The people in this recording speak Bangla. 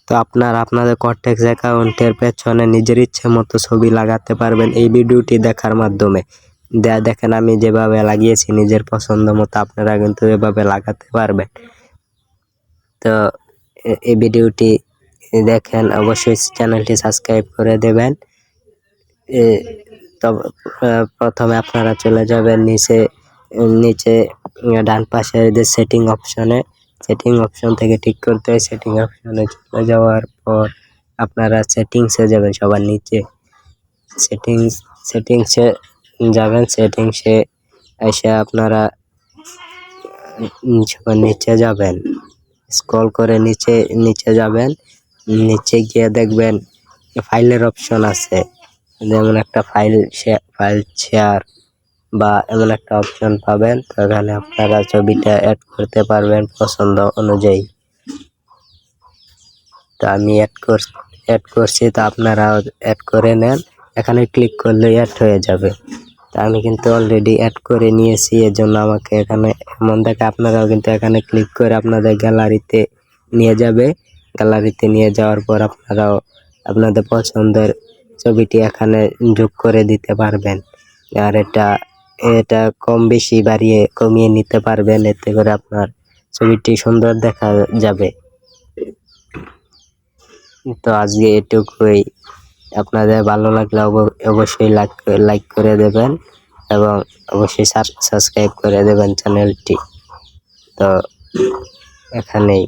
তো আপনাদের কর্টেক্স অ্যাকাউন্টের পেছনে নিজের ইচ্ছে মতো ছবি লাগাতে পারবেন এই ভিডিওটি দেখার মাধ্যমে। দেখেন আমি যেভাবে লাগিয়েছি নিজের পছন্দ মতো আপনারা কিন্তু এভাবে লাগাতে পারবেন। তো এই ভিডিওটি দেখেন, অবশ্যই চ্যানেলটি সাবস্ক্রাইব করে দেবেন। তো প্রথমে আপনারা চলে যাবেন নিচে ডান পাশে যে সেটিং অপশন থেকে ঠিক করতে হয়। সেটিং অপশনে চলে যাওয়ার পর আপনারা সেটিংসে যাবেন, সবার নিচে সেটিংসে যাবেন। সেটিংসে এসে আপনারা সবার নিচে যাবেন, স্ক্রল করে নিচে যাবেন। নিচে গিয়ে দেখবেন ফাইলের অপশন আছে, যেমন একটা ফাইল শেয়ার বা এমন একটা অপশন পাবেন। তো এখানে আপনারা ছবিটা অ্যাড করতে পারবেন পছন্দ অনুযায়ী। তো আমি অ্যাড করছি, তো আপনারা অ্যাড করে নেন। এখানে ক্লিক করলে অ্যাড হয়ে যাবে। তো আমি কিন্তু অলরেডি অ্যাড করে নিয়েছি, এর জন্য আমাকে এখানে এমন দেখে। আপনারাও কিন্তু এখানে ক্লিক করে আপনাদের গ্যালারিতে নিয়ে যাবে। গ্যালারিতে নিয়ে যাওয়ার পর আপনারাও আপনাদের পছন্দের ছবিটি এখানে যোগ করে দিতে পারবেন। আর এটা কম বেশি কমিয়ে নিতে পারবেন, এতে করে আপনার ছবিটি সুন্দর দেখা যাবে। তো আজকে এটুকুই। আপনাদের ভালো লাগলে অবশ্যই লাইক করে দেবেন এবং অবশ্যই সাবস্ক্রাইব করে দেবেন চ্যানেলটি। তো এখানেই।